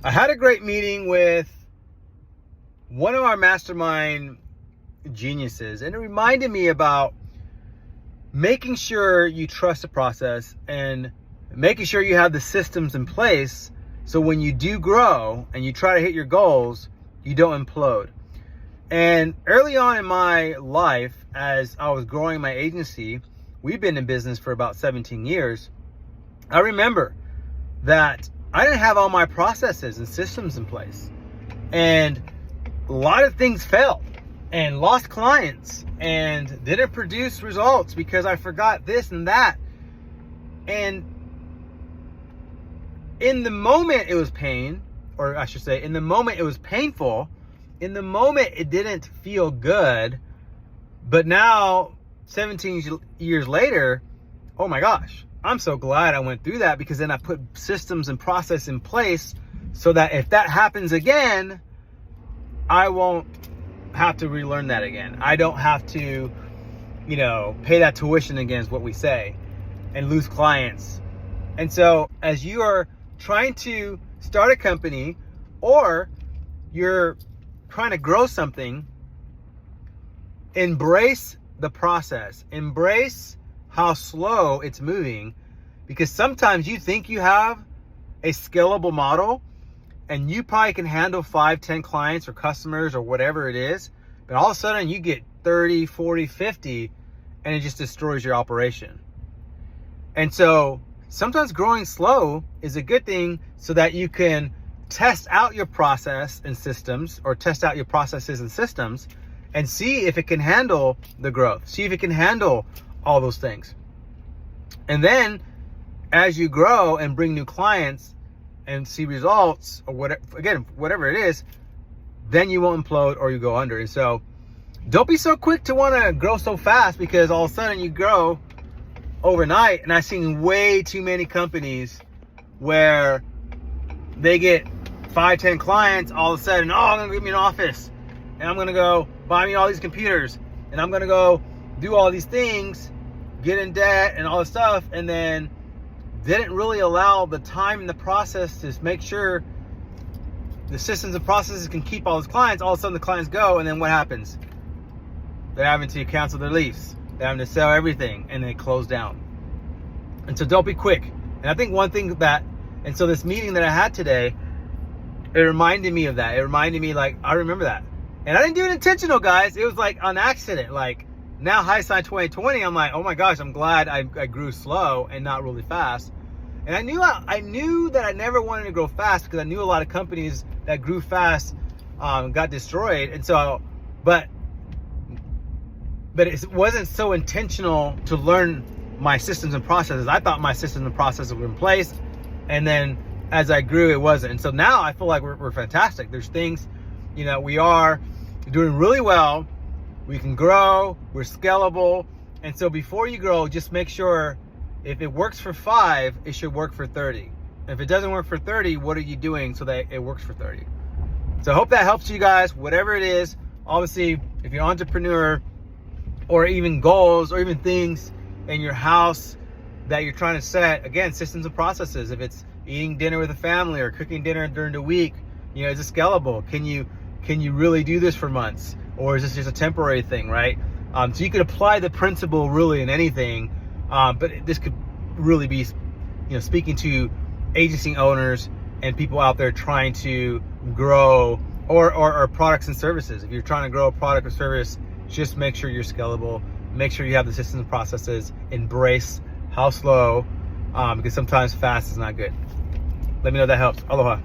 I had a great meeting with one of our mastermind geniuses, and it reminded me about making sure you trust the process and making sure you have the systems in place so when you do grow and you try to hit your goals, you don't implode. And early on in my life, as I was growing my agency, we've been in business for about 17 years. I remember that I didn't have all my processes and systems in place. And a lot of things failed and lost clients and didn't produce results because I forgot this and that. And in the moment it was pain, or I should say, in the moment it was painful. In the moment it didn't feel good. But now, 17 years later, oh my gosh, I'm so glad I went through that, because then I put systems and process in place so that if that happens again, I won't have to relearn that again. I don't have to, pay that tuition again, is what we say, and lose clients. And so as you are trying to start a company or you're trying to grow something, embrace the process. Embrace how slow it's moving, because sometimes you think you have a scalable model and you probably can handle 5, 10 clients or customers or whatever it is, but all of a sudden you get 30, 40, 50, and it just destroys your operation. And so sometimes growing slow is a good thing so that you can test out your process and systems, or test out your processes and systems, and see if it can handle the growth. See if it can handle all those things. And then as you grow and bring new clients and see results, or whatever it is, then you won't implode or you go under. And so don't be so quick to want to grow so fast, because all of a sudden you grow overnight. And I've seen way too many companies where they get 5, 10 clients, all of a sudden, I'm gonna give me an office, and I'm gonna go buy me all these computers, and I'm gonna go do all these things, get in debt and all this stuff, and then didn't really allow the time and the process to make sure the systems and processes can keep all those clients. All of a sudden the clients go, and then what happens? They're having to cancel their lease. They're having to sell everything, and they close down. And so don't be quick. And I think one thing and so this meeting that I had today, it reminded me of that. It reminded me, I remember that. And I didn't do it intentional, guys. It was on accident. Now hindsight 2020, I'm like, oh my gosh, I'm glad I grew slow and not really fast. And I knew that I never wanted to grow fast, because I knew a lot of companies that grew fast got destroyed. And so, but it wasn't so intentional to learn my systems and processes. I thought my systems and processes were in place, and then as I grew, it wasn't. And so now I feel like we're fantastic. There's things, we are doing really well. We can grow, we're scalable. And so before you grow, just make sure if it works for 5, it should work for 30. If it doesn't work for 30, what are you doing so that it works for 30? So I hope that helps you guys, whatever it is. Obviously, if you're an entrepreneur, or even goals, or even things in your house that you're trying to set, again, systems and processes. If it's eating dinner with a family or cooking dinner during the week, is it scalable? Can you really do this for months? Or is this just a temporary thing, right? So you could apply the principle really in anything, but this could really be, speaking to agency owners and people out there trying to grow, or products and services. If you're trying to grow a product or service, just make sure you're scalable. Make sure you have the systems and processes. Embrace how slow, because sometimes fast is not good. Let me know if that helps. Aloha.